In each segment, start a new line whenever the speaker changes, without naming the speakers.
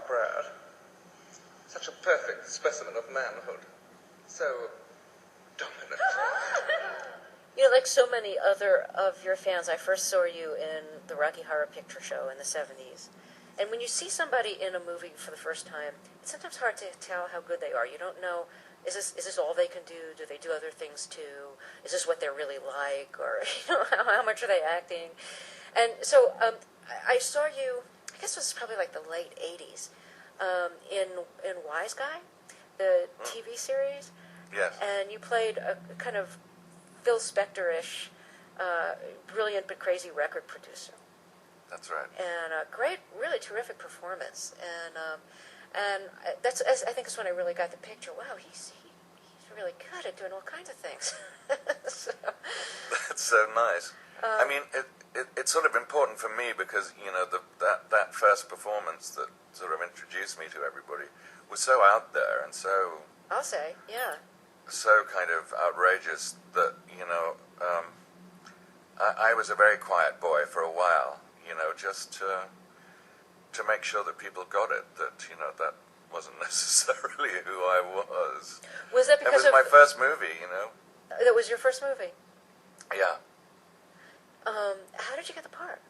Brad. Such a perfect specimen of manhood. So dominant.
You know, like so many other of your fans, I first saw you in the Rocky Horror Picture Show in the 70s. And when you see somebody in a movie for the first time, it's sometimes hard to tell how good they are. You don't know, is this all they can do? Do they do other things too? Is this what they're really like? Or, you know, how much are they acting? And so I saw you, I guess it was probably like the late 80s, in Wise Guy, the TV series.
Yes.
And you played a kind of Phil Spector-ish, brilliant but crazy record producer.
That's right.
And a great, really terrific performance. And that's, I think, is when I really got the picture. Wow, he's really good at doing all kinds of things. So,
that's so nice. I mean, it's sort of important for me because, you know, that first performance that sort of introduced me to everybody was so out there and so...
I'll say, yeah.
So kind of outrageous that, you know, I was a very quiet boy for a while, you know, just to make sure that people got it, that, you know, that wasn't necessarily who I was.
Was that because
it was my first movie, you know?
That was your first movie?
Yeah.
How did you get the part?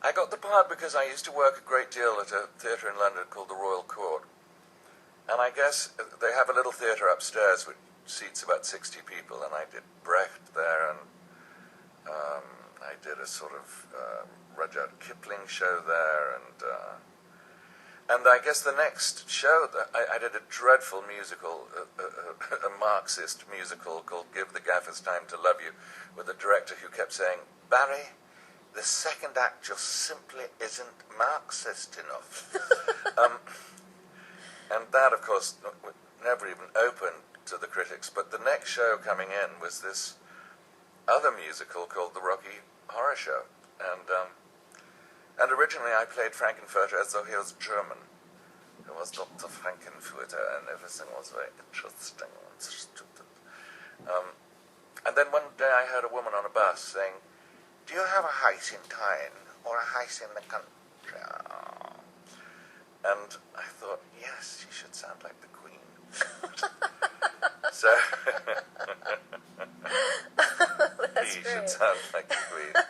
I got the part because I used to work a great deal at a theatre in London called the Royal Court. And I guess they have a little theatre upstairs which seats about 60 people, and I did Brecht there, and I did a sort of Rudyard Kipling show there, and I guess the next show, I did a dreadful musical, a Marxist musical called Give the Gaffers Time to Love You, with a director who kept saying, Barry, the second act just simply isn't Marxist enough. And that, of course, never even opened to the critics. But the next show coming in was this other musical called The Rocky Horror Show. And originally I played Frank-N-Furter as though he was German. It was Dr. Frank-N-Furter, and everything was very interesting and stupid. And then one day I heard a woman on a bus saying, do you have a house in town or a house in the country? And I thought, yes, she should sound like the Queen. So,
That's
he
great.
should sound like the Queen.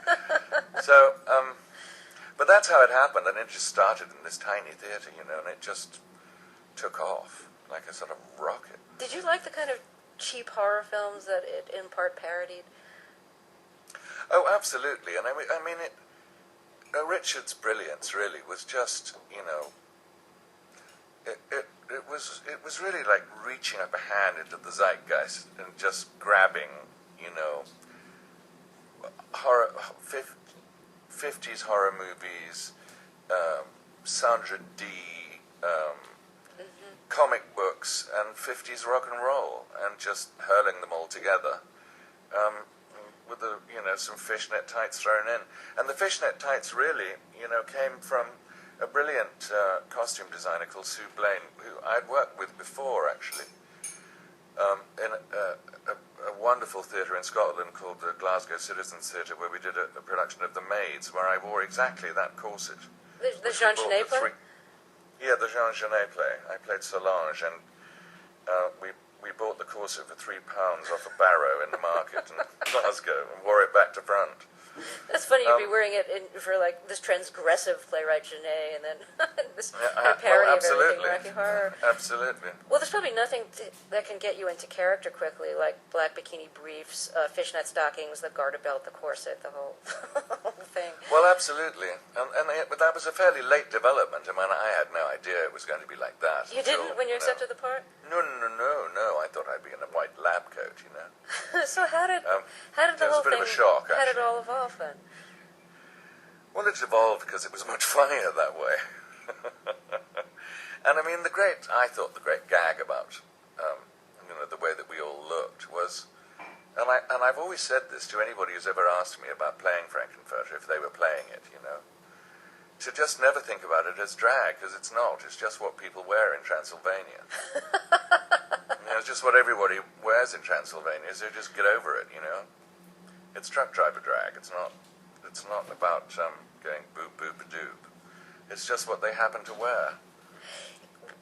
So, but that's how it happened, and it just started in this tiny theatre, you know, and it just took off like a sort of rocket.
Did you like the kind of cheap horror films that it in part parodied?
Oh, absolutely, and I mean, Richard's brilliance really was just, you know, it was really like reaching up a hand into the zeitgeist and just grabbing, you know, horror, 50s horror movies, Sandra Dee, comic books, and 50s rock and roll, and just hurling them all together, with the, you know, some fishnet tights thrown in. And the fishnet tights really, you know, came from a brilliant costume designer called Sue Blaine, who I'd worked with before, actually, in a wonderful theatre in Scotland called the Glasgow Citizens Theatre, where we did a production of The Maids, where I wore exactly that corset.
The Jean Genet play?
Yeah, the Jean Genet play. I played Solange, and we bought the corset for £3 off a barrow in the market in Glasgow and wore it back to front.
That's funny, you'd be wearing it for like this transgressive playwright Genet, and then this parody of everything Rocky Horror.
Absolutely.
Well, there's probably nothing that can get you into character quickly, like black bikini briefs, fishnet stockings, the garter belt, the corset, the whole thing.
Well, absolutely, but that was a fairly late development. I mean, I had no idea it was going to be like that.
You didn't when you accepted the part?
No. I thought I'd be in a white lab coat, you know.
So how did the whole thing?
It was a bit of a shock,
How did it
actually.
all evolve then?
Well, it evolved because it was much funnier that way. And I mean, I thought the great gag about, you know, the way that we all looked was, and I've always said this to anybody who's ever asked me about playing Frank-N-Furter, if they were playing it, you know, to just never think about it as drag, because it's not. It's just what people wear in Transylvania. You know, it's just what everybody wears in Transylvania, so just get over it, you know. It's truck driver drag. It's not about going boop boop a doob. It's just what they happen to wear.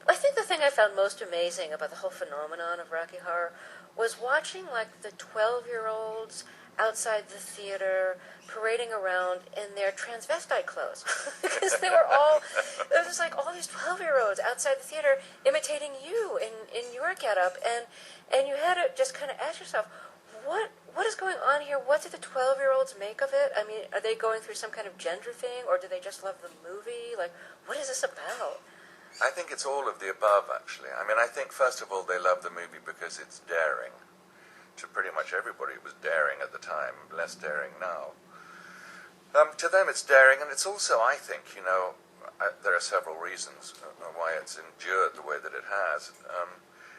I think the thing I found most amazing about the whole phenomenon of Rocky Horror was watching like the 12-year-olds outside the theater parading around in their transvestite clothes. Because they were all, it was just like all these 12-year-olds outside the theater imitating you in your getup, and you had to just kind of ask yourself, what is going on here? What do the 12-year-olds make of it? I mean, are they going through some kind of gender thing, or do they just love the movie? Like, what is this about?
I think it's all of the above, actually. I mean, I think, first of all, they love the movie because it's daring. To pretty much everybody, it was daring at the time, less daring now. To them, it's daring, and it's also, I think, there are several reasons why it's endured the way that it has.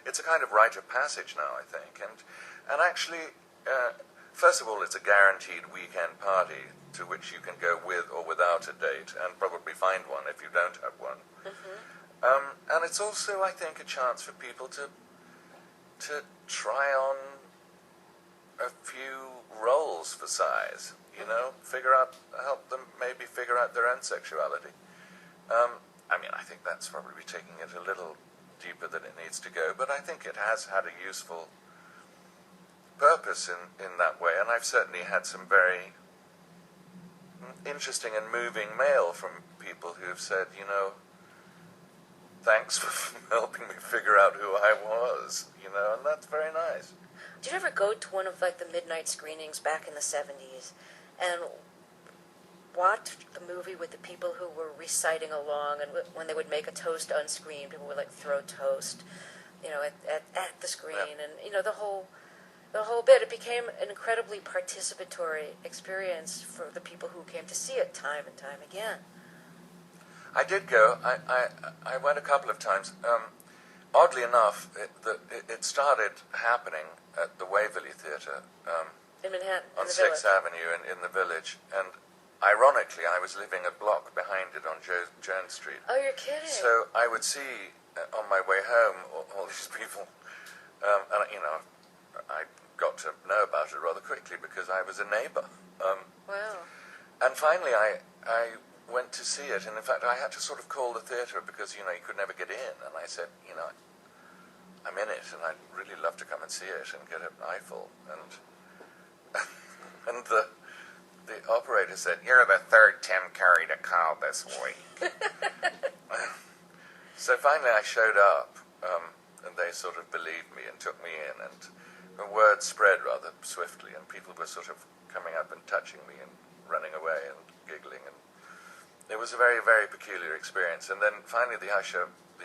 It's a kind of rite of passage now, I think, and actually, first of all, it's a guaranteed weekend party to which you can go with or without a date, and probably find one if you don't have one.
Mm-hmm.
And it's also, I think, a chance for people to try on a few roles for size, help them maybe figure out their own sexuality. I mean, I think that's probably taking it a little deeper than it needs to go, but I think it has had a useful purpose in that way, and I've certainly had some very interesting and moving mail from people who have said, thanks for helping me figure out who I was, and that's very nice.
Did you ever go to one of like the midnight screenings back in the 70s and watch the movie with the people who were reciting along, and when they would make a toast on screen, people would like throw toast, at the screen,
yeah.
And the whole bit, it became an incredibly participatory experience for the people who came to see it time and time again.
I did go. I went a couple of times. Oddly enough, it started happening at the Waverly Theatre
In Manhattan,
on
in the
6th
Village.
Avenue in the Village, and ironically, I was living a block behind it on Jones Street.
Oh, you're kidding.
So I would see on my way home all these people, and I got to know about it rather quickly because I was a neighbor.
Wow.
And finally, I went to see it, and in fact, I had to sort of call the theatre because, you could never get in, and I said, I'm in it, and I'd really love to come and see it and get an eyeful, and the operator said, "You're the third Tim Curry to call this week." So finally I showed up, and they sort of believed me and took me in, and the word spread rather swiftly, and people were sort of coming up and touching me and running away and giggling, and it was a very, very peculiar experience. And then finally the usherette, I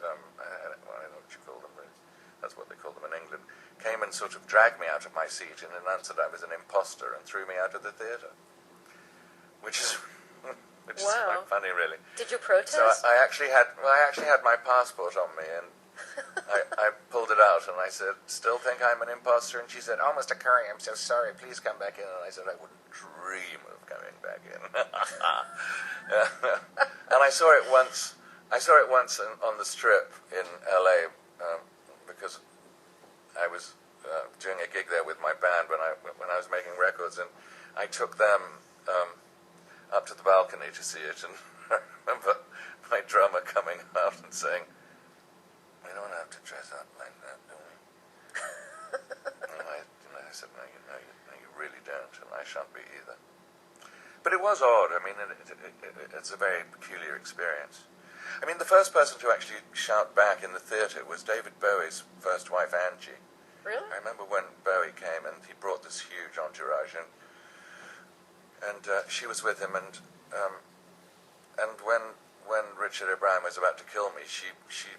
don't know what you call them, that's what they call them in England, came and sort of dragged me out of my seat and announced that I was an imposter and threw me out of the theatre, which is
Wow.
quite funny, really.
Did you protest?
So I actually had my passport on me, and I pulled it out, and I said, "Still think I'm an imposter?" And she said, "Oh, Mr. Curry, I'm so sorry. Please come back in." And I said, "I wouldn't dream of coming back in." And I saw it once. On the Strip in L.A. Because I was doing a gig there with my band when I was making records, and I took them up to the balcony to see it, and I remember my drummer coming out and saying, "We don't have to dress up like that, do we?" And I said, no, you really don't, and I shan't be either. But it was odd. I mean, it's a very peculiar experience. I mean, the first person to actually shout back in the theatre was David Bowie's first wife, Angie.
Really?
I remember when Bowie came, and he brought this huge entourage, and she was with him, and when Richard O'Brien was about to kill me, she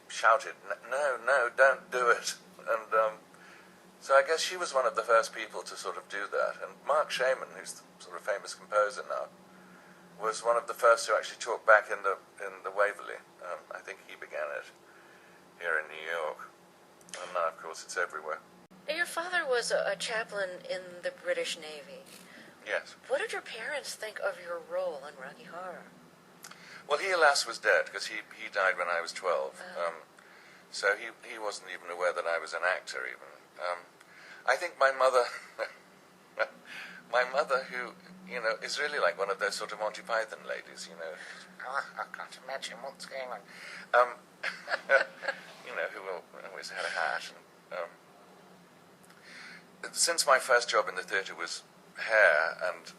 shouted, no, don't do it. And so I guess she was one of the first people to sort of do that. And Mark Shaman, who's the sort of famous composer now, was one of the first to actually talk back in the Waverly. I think he began it here in New York, and now, of course, it's everywhere.
Now, your father was a chaplain in the British Navy.
Yes.
What did your parents think of your role in Rocky Horror?
Well, he, alas, was dead, because he died when I was 12. So he wasn't even aware that I was an actor, even. I think my mother my mother, who, is really like one of those sort of Monty Python ladies, Oh, I can't imagine what's going on. Who always had a hat. And, since my first job in the theatre was hair, and,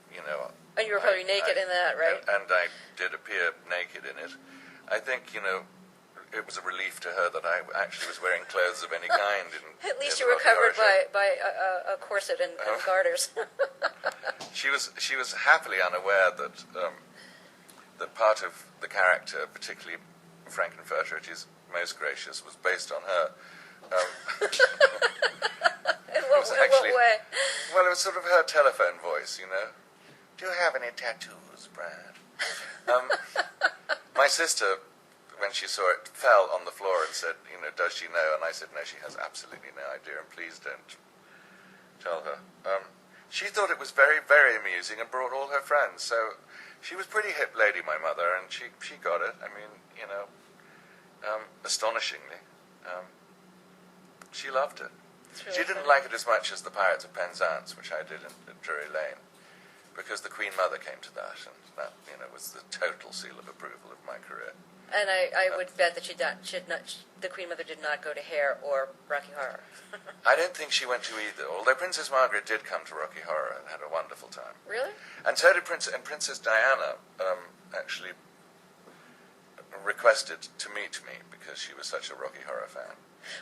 And you were probably naked in that, right?
And I did appear naked in it. I think, it was a relief to her that I actually was wearing clothes of any kind.
At least you were covered by a corset and garters.
She was happily unaware that that part of the character, particularly Frank-N-Furter, it is most gracious, was based on her.
In what way?
Well, it was sort of her telephone voice, Do you have any tattoos, Brad? My sister, when she saw it, fell on the floor and said, does she know? And I said, no, she has absolutely no idea, and please don't tell her. She thought it was very, very amusing and brought all her friends. So she was pretty hip lady, my mother, and she got it. I mean, astonishingly. She loved it.
Really
She didn't
funny.
like it as much as the Pirates of Penzance, which I did at Drury Lane, because the Queen Mother came to that, and that, was the total seal of approval of my career.
And I would bet that the Queen Mother did not go to Hair or Rocky Horror.
I don't think she went to either, although Princess Margaret did come to Rocky Horror and had a wonderful time.
Really?
And so did Princess Diana, actually requested to meet me because she was such a Rocky Horror fan.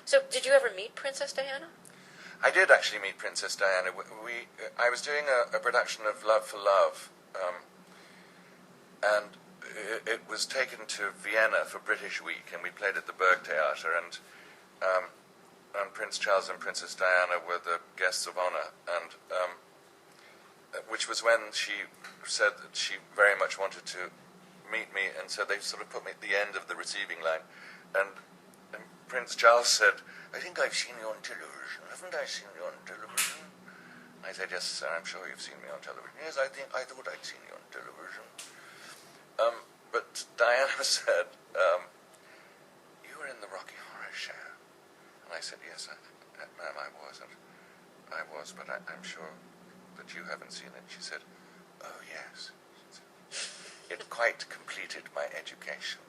So did you ever meet Princess Diana?
I did actually meet Princess Diana. I was doing a production of Love for Love, and it was taken to Vienna for British Week, and we played at the Burgtheater, and Prince Charles and Princess Diana were the guests of honor, and which was when she said that she very much wanted to meet me, and so they sort of put me at the end of the receiving line, and Prince Charles said, I think I've seen you on television. Haven't I seen you on television? I said, yes, sir, I'm sure you've seen me on television. Yes, I thought I'd seen you on television. But Diana said, you were in the Rocky Horror Show. And I said, yes, ma'am, I was. I was, but I'm sure that you haven't seen it. She said, oh, yes. It quite completed my education.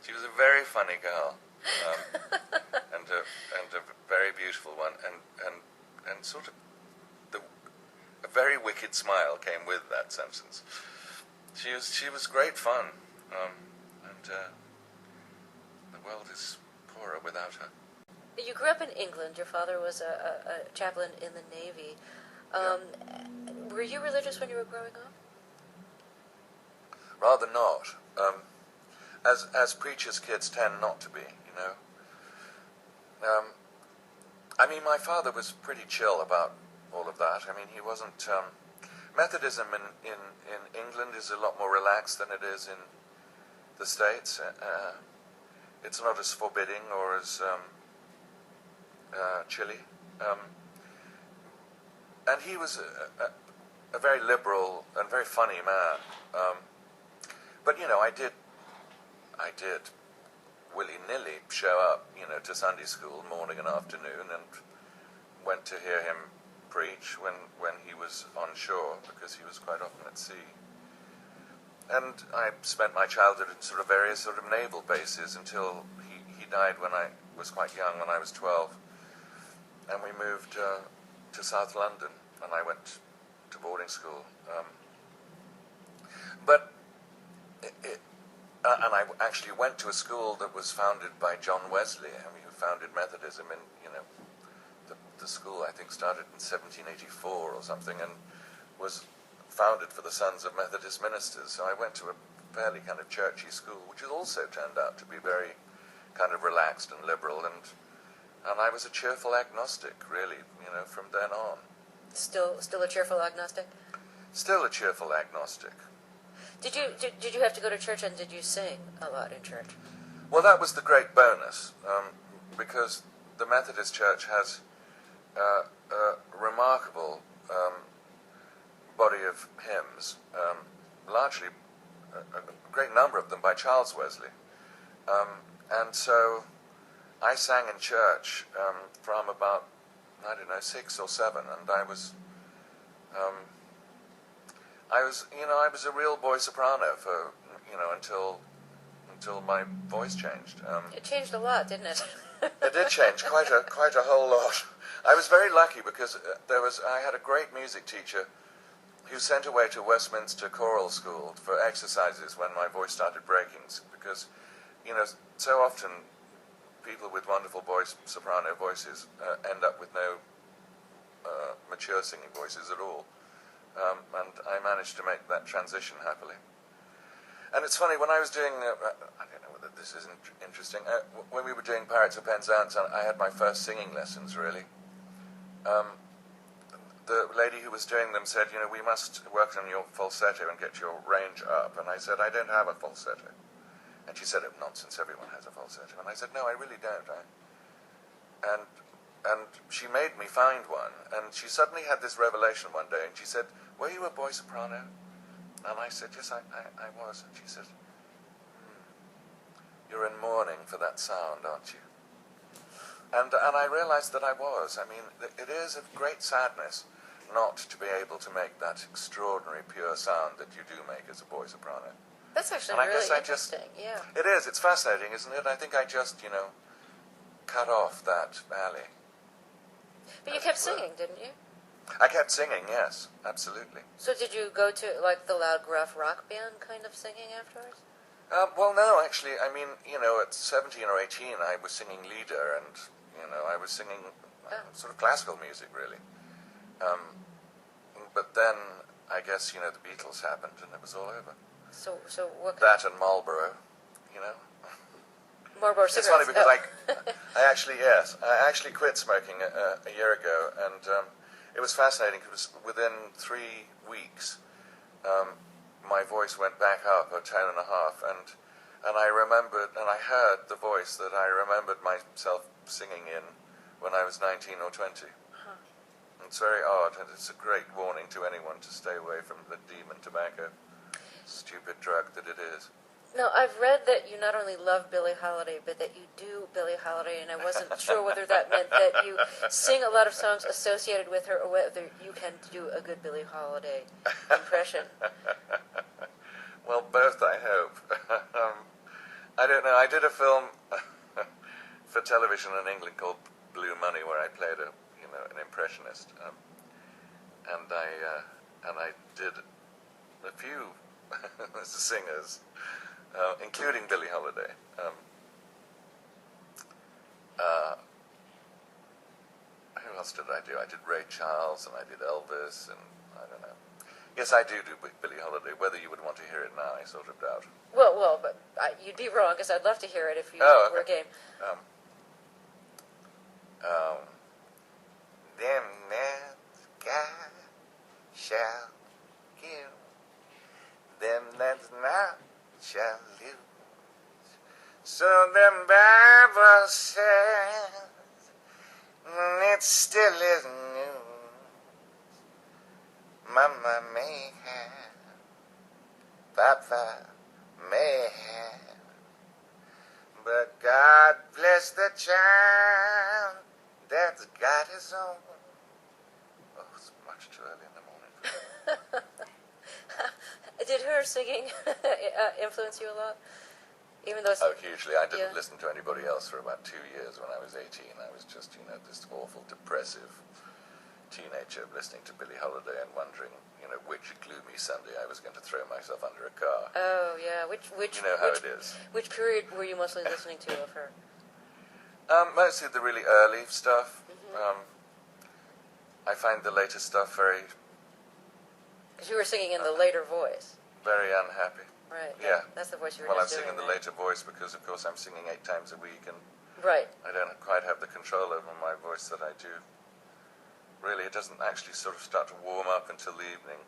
She was a very funny girl, and a very beautiful one, and sort of a very wicked smile came with that sentence. She was great fun, and the world is poorer without her.
You grew up in England. Your father was a chaplain in the Navy. Were you religious when you were growing up?
Rather not. As preachers' kids tend not to be, I mean, my father was pretty chill about all of that. I mean, he wasn't... Methodism in England is a lot more relaxed than it is in the States. It's not as forbidding or as chilly. And he was a very liberal and very funny man. But, I did willy-nilly show up, to Sunday school morning and afternoon, and went to hear him preach when he was on shore, because he was quite often at sea. And I spent my childhood in various sort of naval bases until he died when I was quite young, when I was 12. And we moved to South London, and I went to boarding school. And I actually went to a school that was founded by John Wesley, who founded Methodism in, the school I think started in 1784 or something, and was founded for the sons of Methodist ministers. So I went to a fairly kind of churchy school, which has also turned out to be very kind of relaxed and liberal, and I was a cheerful agnostic, really, from then on.
Still a cheerful agnostic?
Still a cheerful agnostic.
Did you have to go to church, and did you sing a lot in church?
Well, that was the great bonus, because the Methodist Church has a remarkable body of hymns, largely a great number of them by Charles Wesley. And so I sang in church from about I don't know, 6 or 7, and I was a real boy soprano for, until my voice changed.
It changed a lot, didn't it?
It did change quite a whole lot. I was very lucky because I had a great music teacher who sent away to Westminster Choral School for exercises when my voice started breaking, because, so often people with wonderful soprano voices end up with no mature singing voices at all. And I managed to make that transition happily. And it's funny, when I was doing, I don't know whether this is interesting, when we were doing Pirates of Penzance, I had my first singing lessons, really. The lady who was doing them said, we must work on your falsetto and get your range up. And I said, I don't have a falsetto. And she said, oh, nonsense, everyone has a falsetto. And I said, no, I really don't. And she made me find one. And she suddenly had this revelation one day, and she said, were you a boy soprano? And I said, yes, I was. And she said, you're in mourning for that sound, aren't you? And I realized that I was. I mean, it is a great sadness not to be able to make that extraordinary pure sound that you do make as a boy soprano.
That's actually
and I
really
guess
interesting, yeah.
It is. It's fascinating, isn't it? I think I just, cut off that valley.
But you kept singing, didn't you?
I kept singing, yes, absolutely.
So did you go to, like, the loud, gruff rock band kind of singing afterwards?
Well, no, actually, I mean, at 17 or 18, I was singing Lieder, and, I was singing sort of classical music, really. But then, I guess, the Beatles happened, and it was all over.
So what?
That and Marlboro,
Marlboro
cigarettes. It's funny because I actually quit smoking a year ago, and it was fascinating because within 3 weeks, my voice went back up a tone and a half, and I remembered, and I heard the voice that I remembered myself singing in when I was 19 or 20.
Huh.
It's very odd, and it's a great warning to anyone to stay away from the demon tobacco, stupid drug that it is.
No, I've read that you not only love Billie Holiday, but that you do Billie Holiday, and I wasn't sure whether that meant that you sing a lot of songs associated with her, or whether you can do a good Billie Holiday impression.
Well, both, I hope. I don't know. I did a film for television in England called Blue Money, where I played an impressionist, and I did a few singers. Including Billie Holiday. Who else did I do? I did Ray Charles, and I did Elvis, and I don't know. Yes, I do Billie Holiday. Whether you would want to hear it now, I sort of doubt.
Well, but you'd be wrong, because I'd love to hear it if you were game.
Them that God shall give, them that's not shall lose. So the Bible says, it still is news. Mama may have, Papa may have, but God bless the child that's got his own. Oh, it's much too early in the morning for that.
Did her singing influence you a lot? Even though
hugely. I didn't listen to anybody else for about 2 years when I was 18. I was just, this awful, depressive teenager listening to Billie Holiday and wondering, which gloomy Sunday I was going to throw myself under a car.
Oh, yeah. Which
you know how it is.
Which period were you mostly listening to of her?
Mostly the really early stuff.
Mm-hmm.
I find the later stuff very...
Because you were singing in the later voice.
Very unhappy.
Right.
Yeah.
That's the voice you were
Well, I'm
just doing.
singing the later voice because, of course, I'm singing 8 times a week, and
right.
I don't quite have the control over my voice that I do. Really, it doesn't actually sort of start to warm up until the evening.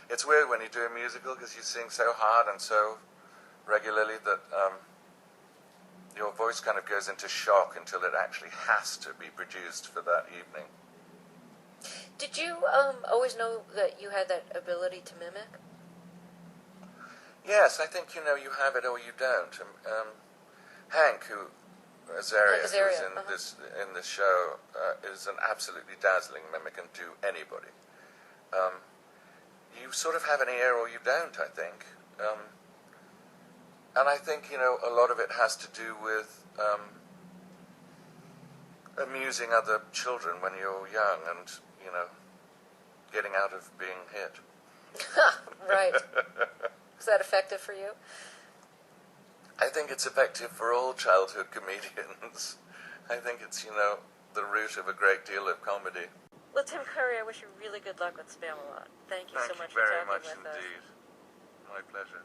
It's weird when you do a musical because you sing so hard and so regularly that your voice kind of goes into shock until it actually has to be produced for that evening.
Did you always know that you had that ability to mimic?
Yes, I think, you have it or you don't. Hank, who Azaria, who's
Azaria,
in this show, is an absolutely dazzling mimic and do anybody. You sort of have an ear or you don't, I think. And I think, a lot of it has to do with amusing other children when you're young and, getting out of being hit.
Right. Is that effective for you?
I think it's effective for all childhood comedians. I think it's, the root of a great deal of comedy.
Well, Tim Curry, I wish you really good luck with Spamalot. Thank you so much for
Thank you very
talking
much
with us.
indeed. My pleasure.